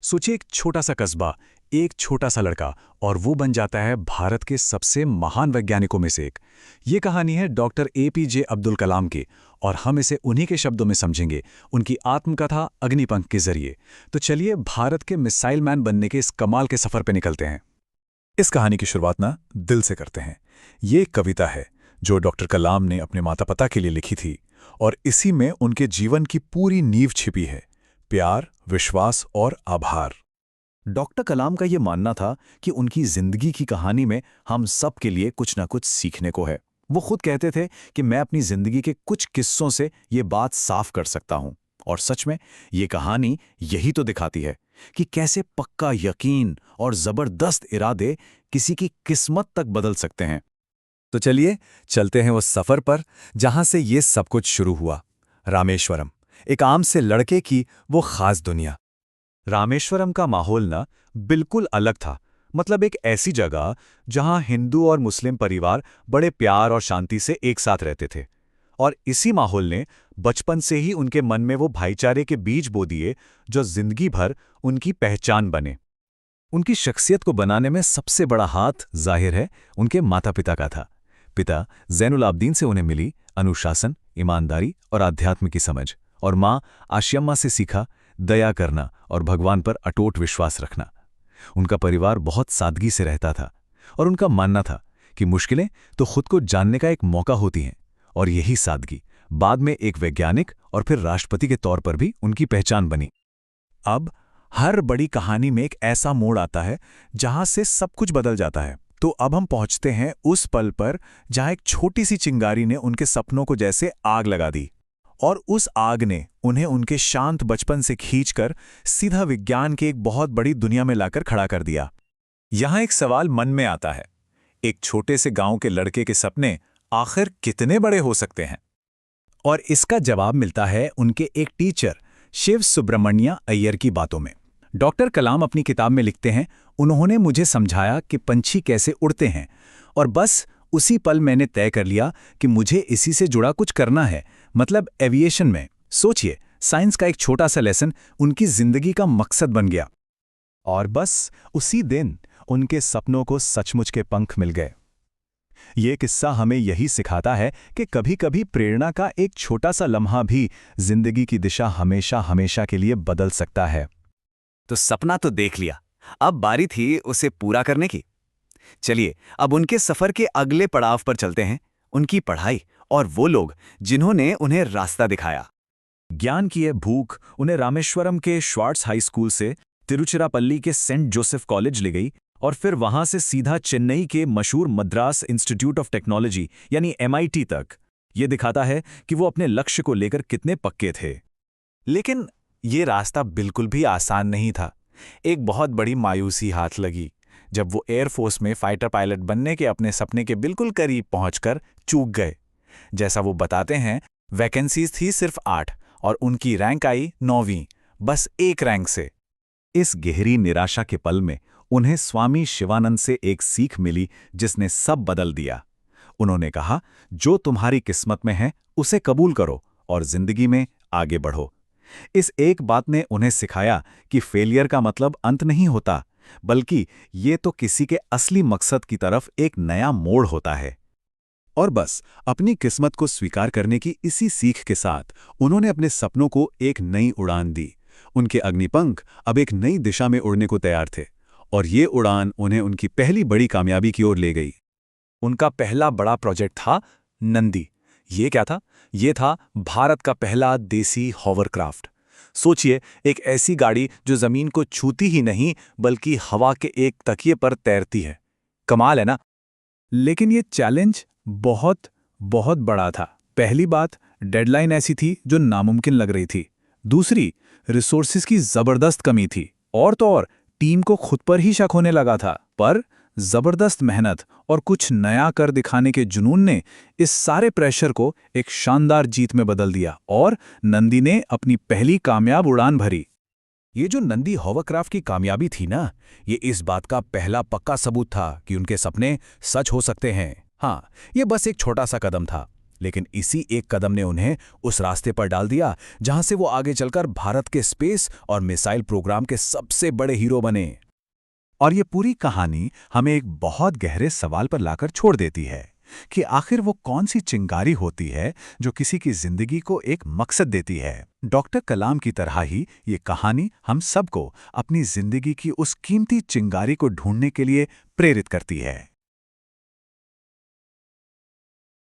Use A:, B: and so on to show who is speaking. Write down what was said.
A: सोचिए, एक छोटा सा कस्बा, एक छोटा सा लड़का, और वो बन जाता है भारत के सबसे महान वैज्ञानिकों में से एक। ये कहानी है डॉक्टर एपीजे अब्दुल कलाम की, और हम इसे उन्हीं के शब्दों में समझेंगे, उनकी आत्मकथा अग्निपंख के जरिए। तो चलिए भारत के मिसाइल मैन बनने के इस कमाल के सफर पे निकलते हैं। इस कहानी की शुरुआत ना दिल से करते हैं। ये एक कविता है जो डॉक्टर कलाम ने अपने माता पिता के लिए लिखी थी, और इसी में उनके जीवन की पूरी नींव छिपी है: प्यार, विश्वास और आभार। डॉक्टर कलाम का ये मानना था कि उनकी जिंदगी की कहानी में हम सब के लिए कुछ ना कुछ सीखने को है। वो खुद कहते थे कि मैं अपनी जिंदगी के कुछ किस्सों से ये बात साफ कर सकता हूं। और सच में ये कहानी यही तो दिखाती है कि कैसे पक्का यकीन और जबरदस्त इरादे किसी की किस्मत तक बदल सकते हैं। तो चलिए चलते हैं उस सफर पर जहां से ये सब कुछ शुरू हुआ। रामेश्वरम, एक आम से लड़के की वो खास दुनिया। रामेश्वरम का माहौल ना बिल्कुल अलग था। मतलब एक ऐसी जगह जहां हिंदू और मुस्लिम परिवार बड़े प्यार और शांति से एक साथ रहते थे। और इसी माहौल ने बचपन से ही उनके मन में वो भाईचारे के बीज बो दिए जो जिंदगी भर उनकी पहचान बने। उनकी शख्सियत को बनाने में सबसे बड़ा हाथ जाहिर है उनके माता पिता का था। पिता जैनुल आबदीन से उन्हें मिली अनुशासन, ईमानदारी और आध्यात्म की समझ, और माँ आशियम्मा से सीखा दया करना और भगवान पर अटूट विश्वास रखना। उनका परिवार बहुत सादगी से रहता था, और उनका मानना था कि मुश्किलें तो खुद को जानने का एक मौका होती हैं, और यही सादगी बाद में एक वैज्ञानिक और फिर राष्ट्रपति के तौर पर भी उनकी पहचान बनी। अब हर बड़ी कहानी में एक ऐसा मोड़ आता है जहां से सब कुछ बदल जाता है। तो अब हम पहुंचते हैं उस पल पर जहां एक छोटी सी चिंगारी ने उनके सपनों को जैसे आग लगा दी, और उस आग ने उन्हें उनके शांत बचपन से खींचकर सीधा विज्ञान की एक बहुत बड़ी दुनिया में लाकर खड़ा कर दिया। यहां एक सवाल मन में आता है, एक छोटे से गांव के लड़के के सपने आखिर कितने बड़े हो सकते हैं? और इसका जवाब मिलता है उनके एक टीचर शिव सुब्रमण्य अय्यर की बातों में। डॉक्टर कलाम अपनी किताब में लिखते हैं, उन्होंने मुझे समझाया कि पंछी कैसे उड़ते हैं, और बस उसी पल मैंने तय कर लिया कि मुझे इसी से जुड़ा कुछ करना है, मतलब एविएशन में। सोचिए, साइंस का एक छोटा सा लेसन उनकी जिंदगी का मकसद बन गया। और बस उसी दिन उनके सपनों को सचमुच के पंख मिल गए। ये किस्सा हमें यही सिखाता है कि कभी-कभी प्रेरणा का एक छोटा सा लम्हा भी जिंदगी की दिशा हमेशा हमेशा के लिए बदल सकता है।
B: तो सपना तो देख लिया, अब बारी थी उसे पूरा करने की। चलिए अब उनके सफर के अगले पड़ाव पर चलते हैं, उनकी पढ़ाई और वो लोग जिन्होंने उन्हें रास्ता दिखाया।
A: ज्ञान की ये भूख उन्हें रामेश्वरम के श्वार्ट्स हाई स्कूल से तिरुचिरापल्ली के सेंट जोसेफ कॉलेज ले गई, और फिर वहां से सीधा चेन्नई के मशहूर मद्रास इंस्टीट्यूट ऑफ टेक्नोलॉजी यानी MIT तक। ये दिखाता है कि वो अपने लक्ष्य को लेकर कितने पक्के थे। लेकिन ये रास्ता बिल्कुल भी आसान नहीं था। एक बहुत बड़ी मायूसी हाथ लगी जब वो एयरफोर्स में फाइटर पायलट बनने के अपने सपने के बिल्कुल करीब पहुंचकर चूक गए। जैसा वो बताते हैं, वैकेंसीज थी सिर्फ 8 और उनकी रैंक आई 9वीं, बस एक रैंक से। इस गहरी निराशा के पल में उन्हें स्वामी शिवानंद से एक सीख मिली जिसने सब बदल दिया। उन्होंने कहा, जो तुम्हारी किस्मत में है उसे कबूल करो और जिंदगी में आगे बढ़ो। इस एक बात ने उन्हें सिखाया कि फेलियर का मतलब अंत नहीं होता, बल्कि ये तो किसी के असली मकसद की तरफ एक नया मोड़ होता है। और बस अपनी किस्मत को स्वीकार करने की इसी सीख के साथ उन्होंने अपने सपनों को एक नई उड़ान दी। उनके अग्निपंख अब एक नई दिशा में उड़ने को तैयार थे, और ये उड़ान उन्हें उनकी पहली बड़ी कामयाबी की ओर ले गई। उनका पहला बड़ा प्रोजेक्ट था नंदी। ये क्या था? ये था भारत का पहला देसी हॉवरक्राफ्ट। सोचिए, एक ऐसी गाड़ी जो जमीन को छूती ही नहीं बल्कि हवा के एक तकिए पर तैरती है। कमाल है ना? लेकिन ये चैलेंज बहुत बहुत बड़ा था। पहली बात, डेडलाइन ऐसी थी जो नामुमकिन लग रही थी। दूसरी, रिसोर्सेज की जबरदस्त कमी थी। और तो और टीम को खुद पर ही शक होने लगा था। पर जबरदस्त मेहनत और कुछ नया कर दिखाने के जुनून ने इस सारे प्रेशर को एक शानदार जीत में बदल दिया, और नंदी ने अपनी पहली कामयाब उड़ान भरी। ये जो नंदी हॉवरक्राफ्ट की कामयाबी थी ना, ये इस बात का पहला पक्का सबूत था कि उनके सपने सच हो सकते हैं। हाँ, ये बस एक छोटा सा कदम था।
C: लेकिन इसी एक कदम ने उन्हें उस रास्ते पर डाल दिया जहां से वो आगे चलकर भारत के स्पेस और मिसाइल प्रोग्राम के सबसे बड़े हीरो बने।
A: और ये पूरी कहानी हमें एक बहुत गहरे सवाल पर लाकर छोड़ देती है कि आखिर वो कौन सी चिंगारी होती है जो किसी की जिंदगी को एक मकसद देती है। डॉक्टर कलाम की तरह ही ये कहानी हम सबको अपनी जिंदगी की उस कीमती चिंगारी को ढूंढने के लिए प्रेरित करती है।